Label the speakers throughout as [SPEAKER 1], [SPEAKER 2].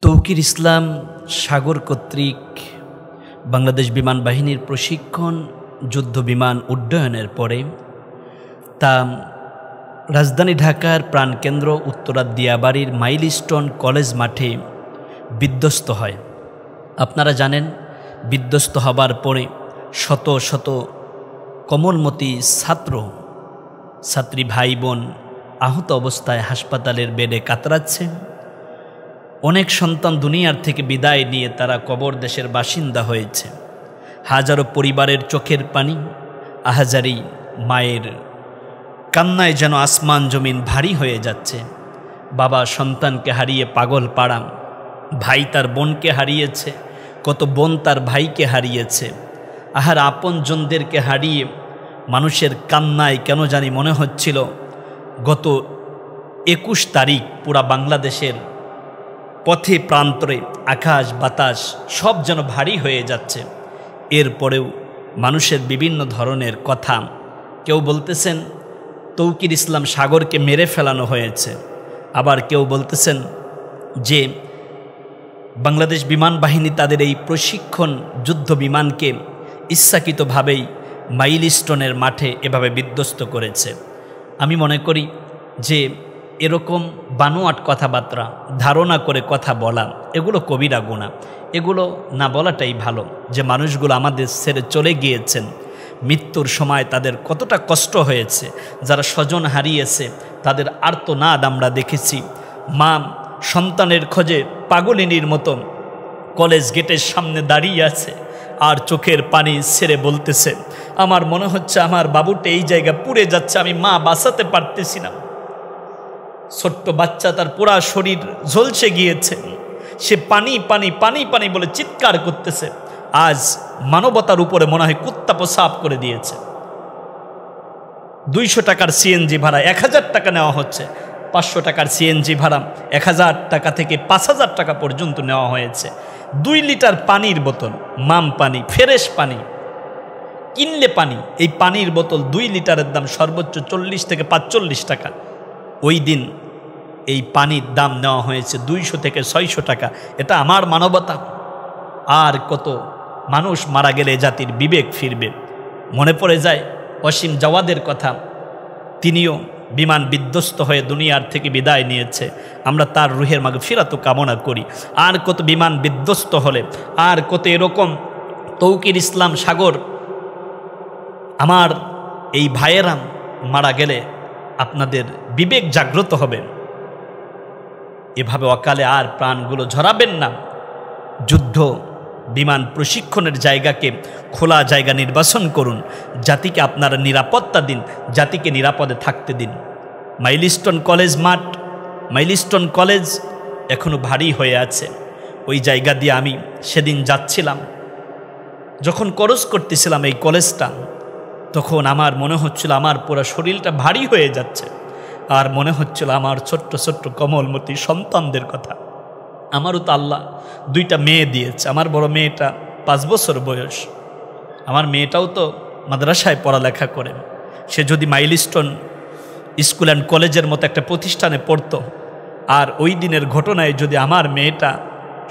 [SPEAKER 1] তৌকির ইসলাম সাগর কর্তৃক বাংলাদেশ বিমান বাহিনীর প্রশিক্ষণ যুদ্ধ বিমান উড্ডয়নের পরে তা রাজধানী ঢাকার প্রাণকেন্দ্র উত্তরার দিয়াবাড়ির মাইলস্টোন কলেজ মাঠে বিধ্বস্ত হয়। আপনারা জানেন, বিধ্বস্ত হবার পরে শত শত কোমলমতি ছাত্রী ভাই বোন আহত অবস্থায় হাসপাতালের বেডে কাতরাচ্ছে। অনেক সন্তান দুনিয়ার থেকে বিদায় নিয়ে তারা কবর দেশের বাসিন্দা হয়েছে। হাজারো পরিবারের চোখের পানি, আহাজারি মায়ের কান্নায় যেন আসমান জমিন ভারী হয়ে যাচ্ছে। বাবা সন্তানকে হারিয়ে পাগল পাড়া, ভাই তার বোনকে হারিয়েছে, কত বোন তার ভাইকে হারিয়েছে। আহার আপনজনদেরকে হারিয়ে মানুষের কান্নায় কেন জানি মনে হচ্ছিল গত 21 তারিখ পুরা বাংলাদেশের পথে প্রান্তরে আকাশ বাতাস সব যেন ভারী হয়ে যাচ্ছে। এরপরেও মানুষের বিভিন্ন ধরনের কথা, কেউ বলতেছেন তৌকির ইসলাম সাগরকে মেরে ফেলানো হয়েছে, আবার কেউ বলতেছেন যে বাংলাদেশ বিমান বাহিনী তাদের এই প্রশিক্ষণ যুদ্ধ বিমানকে ইচ্ছাকৃতভাবেই মাইলস্টোনের মাঠে এভাবে বিধ্বস্ত করেছে। আমি মনে করি যে এরকম বানোয়াট কথাবার্তা ধারণা করে কথা বলা এগুলো কবিরা গুনাহ, এগুলো না বলাটাই ভালো। যে মানুষগুলো আমাদের ছেড়ে চলে গিয়েছেন, মৃত্যুর সময় তাদের কতটা কষ্ট হয়েছে, যারা স্বজন হারিয়েছে তাদের আর্তনাদ আমরা দেখেছি। মা সন্তানের খোঁজে পাগলিনীর মতো কলেজ গেটের সামনে দাঁড়িয়ে আছে আর চোখের পানি ছেড়ে বলতেছে, আমার মনে হচ্ছে আমার বাবুটা এই জায়গা পুড়ে যাচ্ছে, আমি মা বাঁচাতে পারতেছি না। ছোট্ট বাচ্চা, তার পুরা শরীর ঝলসে গিয়েছে, সে পানি পানি পানি পানি বলে চিৎকার করতেছে। আজ মানবতার উপরে মনে হয় কুত্তা প্রসাব করে দিয়েছে। 200 টাকার সিএনজি ভাড়া 1000 টাকা নেওয়া হচ্ছে, 500 টাকার সিএনজি ভাড়া 1000 টাকা থেকে 5000 টাকা পর্যন্ত নেওয়া হয়েছে। 2 লিটার পানির বোতল, মাম পানি, ফ্রেশ পানি কিনলে পানি, এই পানির বোতল 2 লিটারের দাম সর্বোচ্চ 40 থেকে 45 টাকা। ওই দিন এই পানির দাম নেওয়া হয়েছে 200 থেকে 600 টাকা। এটা আমার মানবতা? আর কত মানুষ মারা গেলে জাতির বিবেক ফিরবে? মনে পড়ে যায় অসীম জাওয়াদের কথা, তিনিও বিমান বিধ্বস্ত হয়ে দুনিয়ার থেকে বিদায় নিয়েছে। আমরা তার রুহের মাগফিরাত কামনা করি। আর কত বিমান বিধ্বস্ত হলে, আর কত এরকম তৌকির ইসলাম সাগর আমার এই ভাইয়েরা মারা গেলে আপনাদের বিবেক জাগ্রত হবে। এভাবে অকালে আর প্রাণগুলো ঝরাবেন না। যুদ্ধ বিমান প্রশিক্ষণের জায়গাকে খোলা জায়গা নির্বাচন করুন, জাতিকে আপনারা নিরাপত্তা দিন, জাতিকে নিরাপদে থাকতে দিন। মাইলস্টোন কলেজ মাঠ, মাইলস্টোন কলেজ এখনো ভারী হয়ে আছে। ওই জায়গা দিয়ে আমি সেদিন যাচ্ছিলাম, যখন ক্রস করতেছিলাম এই কলেজটা, তখন আমার মনে হচ্ছিল আমার পুরো শরীরটা ভারী হয়ে যাচ্ছে। আর মনে হচ্ছিল আমার ছোট্ট ছোট্ট কোমলমতি সন্তানদের কথা। আমারও তো আল্লাহ 2টা মেয়ে দিয়েছে। আমার বড় মেয়েটা 5 বছর বয়স, আমার মেয়েটাও তো মাদ্রাসায় পড়ালেখা করে। সে যদি মাইলস্টোন স্কুল অ্যান্ড কলেজের মতো একটা প্রতিষ্ঠানে পড়তো, আর ওই দিনের ঘটনায় যদি আমার মেয়েটা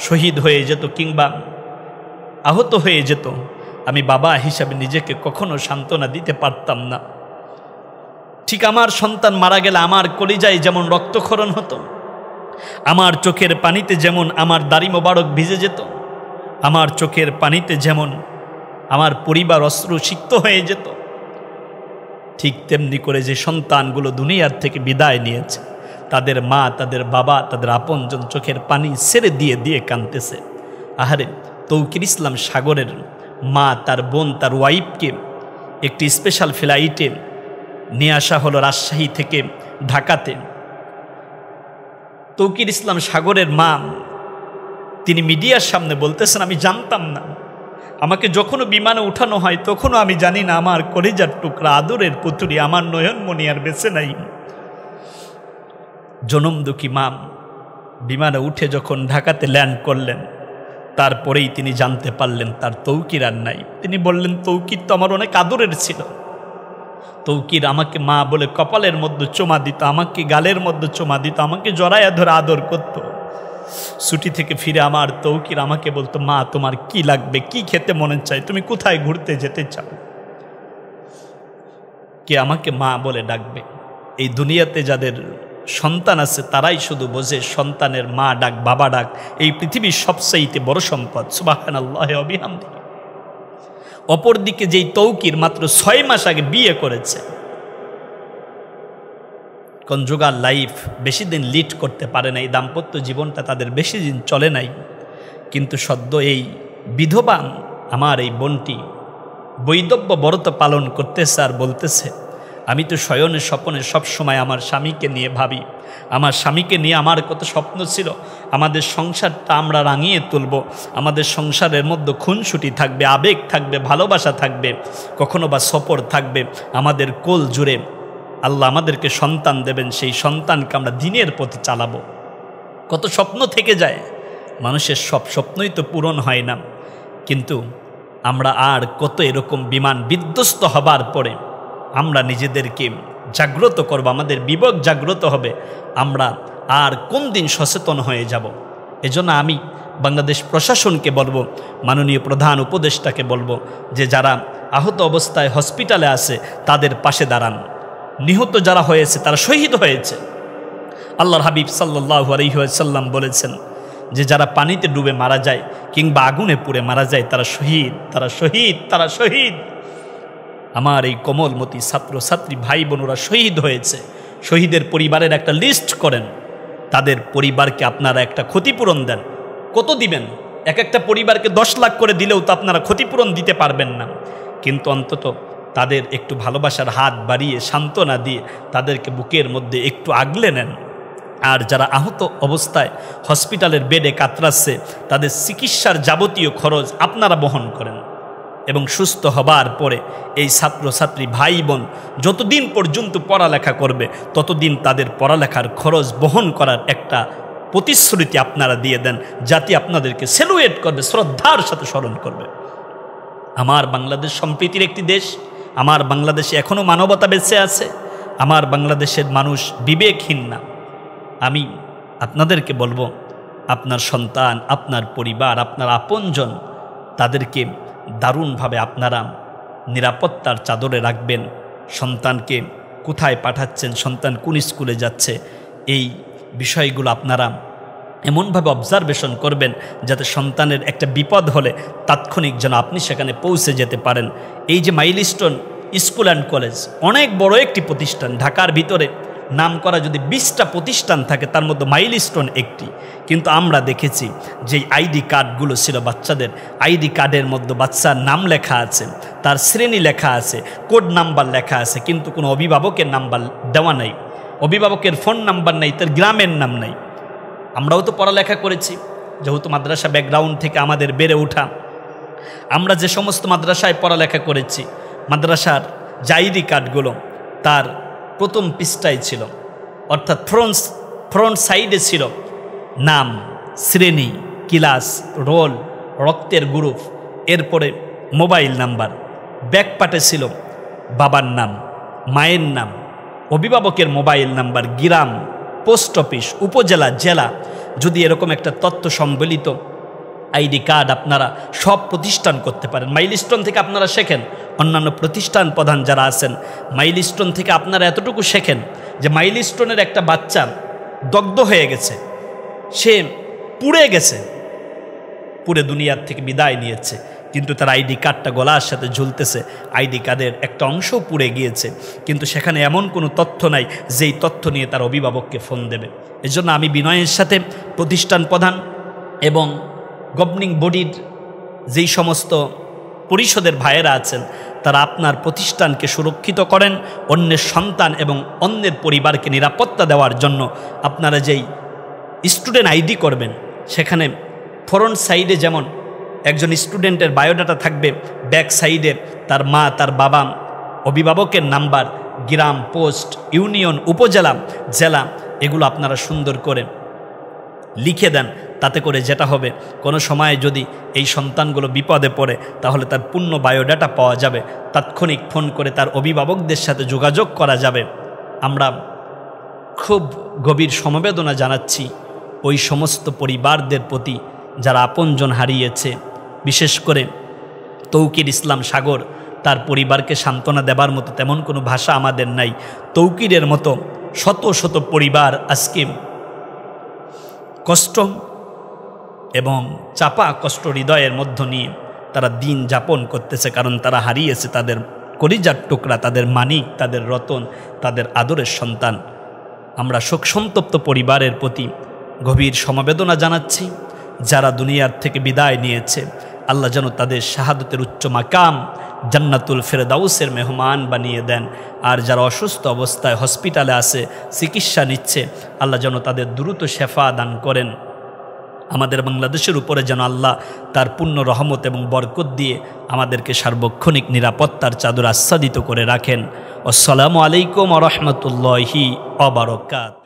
[SPEAKER 1] শহীদ হয়ে যেত কিংবা আহত হয়ে যেত, আমি বাবা হিসাবে নিজেকে কখনো সান্ত্বনা দিতে পারতাম না। ঠিক আমার সন্তান মারা গেলে আমার কলিজায় যেমন রক্তক্ষরণ হতো, আমার চোখের পানিতে যেমন আমার দাড়ি মোবারক ভিজে যেত, আমার চোখের পানিতে যেমন আমার পরিবার অশ্রুসিক্ত হয়ে যেত, ঠিক তেমনি করে যে সন্তানগুলো দুনিয়ার থেকে বিদায় নিয়েছে, তাদের মা, তাদের বাবা, তাদের আপনজন চোখের পানি ছেড়ে দিয়ে দিয়ে কাঁদতেছে। আহারে, তৌকির ইসলাম সাগরের মা, তার বোন, তার ওয়াইফকে একটি স্পেশাল ফ্লাইটে নিয়ে আসা হলো রাজশাহী থেকে ঢাকাতে। তৌকির ইসলাম সাগরের মা তিনি মিডিয়ার সামনে বলতেছেন, আমি জানতাম না, আমাকে যখনও বিমানে উঠানো হয় তখনও আমি জানি না আমার কলিজার টুকরা আদরের পুত্রী আমার নয়নমণি আর বেঁচে নাই। জনম দুঃখী মা বিমানে উঠে যখন ঢাকাতে ল্যান্ড করলেন, তারপরেই তিনি জানতে পারলেন তার তৌকির আর নাই। তিনি বললেন, তৌকির তো আমার অনেক আদরের ছিল। তৌকির আমাকে মা বলে কপালের মধ্যে চুমা দিত, আমাকে গালের মধ্যে চুমা দিত, আমাকে জড়াইয়া ধরে আদর করত। ছুটি থেকে ফিরে আমার তৌকির আমাকে বলতো, মা তোমার কি লাগবে, কি খেতে মনে চায়, তুমি কোথায় ঘুরতে যেতে চাও? কে আমাকে মা বলে ডাকবে? এই দুনিয়াতে যাদের সন্তান আছে তারাই শুধু বোঝে সন্তানের মা ডাক, বাবা ডাক এই পৃথিবীর সবচাইতে বড় সম্পদ। সুবহানাল্লাহ ওয়া বিহামদিহি। অপরদিকে যেই তৌকির মাত্র 6 মাস আগে বিয়ে করেছে, কনজুগাল লাইফ বেশি দিন লিড করতে পারে নাই, দাম্পত্য জীবনটা তাদের বেশি দিন চলে নাই, কিন্তু সদ্য এই বিধবা আমার এই বোনটি বৈধব্য ব্রত পালন করতেছে আর বলতেছে, আমি তো শয়নে স্বপনে সবসময় আমার স্বামীকে নিয়ে ভাবি, আমার স্বামীকে নিয়ে আমার কত স্বপ্ন ছিল, আমাদের সংসারটা আমরা রাঙিয়ে তুলব, আমাদের সংসারের মধ্যে খুনসুটি থাকবে, আবেগ থাকবে, ভালোবাসা থাকবে, কখনো বা সফর থাকবে, আমাদের কোল জুড়ে আল্লাহ আমাদেরকে সন্তান দেবেন, সেই সন্তানকে আমরা দিনের পথে চালাবো। কত স্বপ্ন থেকে যায়, মানুষের সব স্বপ্নই তো পূরণ হয় না, কিন্তু আমরা আর কত এরকম বিমান বিধ্বস্ত হবার পরে আমরা নিজেদেরকে জাগ্রত করব, আমাদের বিবেক জাগ্রত হবে, আমরা আর কোন দিন সচেতন হয়ে যাব। এজন্য আমি বাংলাদেশ প্রশাসনকে বলবো, মাননীয় প্রধান উপদেষ্টাকে বলবো যে যারা আহত অবস্থায় হসপিটালে আছে তাদের পাশে দাঁড়ান। নিহত যারা হয়েছে তারা শহীদ হয়েছে। আল্লাহর হাবিব সাল্লাল্লাহু আলাইহি ওয়াসাল্লাম বলেছেন যে যারা পানিতে ডুবে মারা যায় কিংবা আগুনে পুড়ে মারা যায় তারা শহীদ, তারা শহীদ, তারা শহীদ। আমার এই কোমলমতি ছাত্র ছাত্রী ভাই বোনরা শহীদ হয়েছে, শহীদের পরিবারের একটা লিস্ট করেন, তাদের পরিবারকে আপনারা একটা ক্ষতিপূরণ দেন। কত দিবেন? এক একটা পরিবারকে 10 লাখ করে দিলেও তো আপনারা ক্ষতিপূরণ দিতে পারবেন না, কিন্তু অন্তত তাদের একটু ভালোবাসার হাত বাড়িয়ে সান্ত্বনা দিয়ে তাদেরকে বুকের মধ্যে একটু আগলে নেন। আর যারা আহত অবস্থায় হসপিটালের বেডে কাতরাচ্ছে তাদের চিকিৎসার যাবতীয় খরচ আপনারা বহন করেন, এবং সুস্থ হবার পরে এই ছাত্রছাত্রী ভাই বোন যতদিন পর্যন্ত পড়ালেখা করবে ততদিন তাদের পড়ালেখার খরচ বহন করার একটা প্রতিশ্রুতি আপনারা দিয়ে দেন, যাতে আপনাদেরকে সেলুয়েট করবে, শ্রদ্ধার সাথে স্মরণ করবে। আমার বাংলাদেশ সম্প্রীতির একটি দেশ, আমার বাংলাদেশে এখনও মানবতা বেঁচে আছে, আমার বাংলাদেশের মানুষ বিবেকহীন না। আমি আপনাদেরকে বলবো, আপনার সন্তান, আপনার পরিবার, আপনার আপনজন, তাদেরকে দারুণভাবে আপনারা নিরাপত্তার চাদরে রাখবেন। সন্তানকে কোথায় পাঠাচ্ছেন, সন্তান কোন স্কুলে যাচ্ছে, এই বিষয়গুলো আপনারা এমনভাবে অবজারভেশন করবেন যাতে সন্তানের একটা বিপদ হলে তাৎক্ষণিক যেন আপনি সেখানে পৌঁছে যেতে পারেন। এই যে মাইলস্টোন স্কুল অ্যান্ড কলেজ অনেক বড় একটি প্রতিষ্ঠান, ঢাকার ভিতরে নাম করা যদি 20টা প্রতিষ্ঠান থাকে তার মধ্যে মাইলস্টোন একটি, কিন্তু আমরা দেখেছি যে আইডি কার্ডগুলো ছিল বাচ্চাদের, আইডি কার্ডের মধ্যে বাচ্চার নাম লেখা আছে, তার শ্রেণী লেখা আছে, কোড নাম্বার লেখা আছে, কিন্তু কোনো অভিভাবকের নাম্বার দেওয়া নাই, অভিভাবকের ফোন নাম্বার নাই, তার গ্রামের নাম নাই। আমরাও তো পড়ালেখা করেছি, যেহেতু মাদ্রাসা ব্যাকগ্রাউন্ড থেকে আমাদের বেড়ে ওঠা, আমরা যে সমস্ত মাদ্রাসায় পড়ালেখা করেছি, মাদ্রাসার যে আইডি কার্ডগুলো তার প্রথম পৃষ্ঠায় ছিল, অর্থাৎ ফ্রন্ট সাইডে ছিল নাম, শ্রেণী, ক্লাস, রোল, রক্তের গ্রুপ, এরপরে মোবাইল নাম্বার, ব্যাক পার্টে ছিল বাবার নাম, মায়ের নাম, অভিভাবকের মোবাইল নাম্বার, গ্রাম, পোস্ট অফিস, উপজেলা, জেলা। যদি এরকম একটা তথ্য সম্বলিত আইডি কার্ড আপনারা সব প্রতিষ্ঠান করতে পারেন। মাইলস্টোন থেকে আপনারা শেখেন, অন্যান্য প্রতিষ্ঠান প্রধান যারা আছেন মাইলস্টোন থেকে আপনারা এতটুকু শেখেন যে মাইলস্টোনের একটা বাচ্চা দগ্ধ হয়ে গেছে, সে পুড়ে গেছে, পুরে দুনিয়ার থেকে বিদায় নিয়েছে, কিন্তু তার আইডি কার্ডটা গলার সাথে ঝুলতেছে, আইডি কার্ডের একটা অংশও পুড়ে গিয়েছে, কিন্তু সেখানে এমন কোনো তথ্য নাই যেই তথ্য নিয়ে তার অভিভাবককে ফোন দেবে। এজন্য আমি বিনয়ের সাথে প্রতিষ্ঠান প্রধান এবং গভর্নিং বডির যেই সমস্ত পরিষদের ভাইয়েরা আছেন তারা আপনার প্রতিষ্ঠানকে সুরক্ষিত করেন, অন্যের সন্তান এবং অন্যের পরিবারকে নিরাপত্তা দেওয়ার জন্য আপনারা যেই স্টুডেন্ট আইডি করবেন সেখানে ফ্রন্ট সাইডে যেমন একজন স্টুডেন্টের বায়োডাটা থাকবে, ব্যাক সাইডে তার মা, তার বাবা, অভিভাবকের নাম্বার, গ্রাম, পোস্ট, ইউনিয়ন, উপজেলা, জেলা, এগুলো আপনারা সুন্দর করে লিখে দেন। তাতে করে যেটা হবে, কোনো সময় যদি এই সন্তানগুলো বিপদে পড়ে তাহলে তার পূর্ণ বায়োডাটা পাওয়া যাবে, তাৎক্ষণিক ফোন করে তার অভিভাবকদের সাথে যোগাযোগ করা যাবে। আমরা খুব গভীর সমবেদনা জানাচ্ছি ওই সমস্ত পরিবারদের প্রতি যারা আপনজন হারিয়েছে, বিশেষ করে তৌকির ইসলাম সাগর, তার পরিবারকে সান্ত্বনা দেবার মতো তেমন কোনো ভাষা আমাদের নাই। তৌকিরের মতো শত শত পরিবার আজকে কষ্ট এবং চাপা কষ্ট হৃদয়ের মধ্য নিয়ে তারা দিন যাপন করতেছে, কারণ তারা হারিয়েছে তাদের কলিজার টুকরা, তাদের মানিক, তাদের রতন, তাদের আদরের সন্তান। আমরা শোকসন্তপ্ত পরিবারের প্রতি গভীর সমবেদনা জানাচ্ছি। যারা দুনিয়ার থেকে বিদায় নিয়েছে, আল্লাহ যেন তাদের শাহাদতের উচ্চ মাকাম জান্নাতুল ফেরদাউসের মেহমান বানিয়ে দেন। আর যারা অসুস্থ অবস্থায় হসপিটালে আছে, চিকিৎসা নিচ্ছে, আল্লাহ যেন তাদের দ্রুত শেফা দান করেন। আমাদের বাংলাদেশের উপরে যেন আল্লাহ তার পূর্ণ রহমত এবং বরকত দিয়ে আমাদেরকে সার্বক্ষণিক নিরাপত্তার চাদর আচ্ছাদিত করে রাখেন। আসসালামু আলাইকুম ওয়া রাহমাতুল্লাহি ওয়া বারাকাতুহু।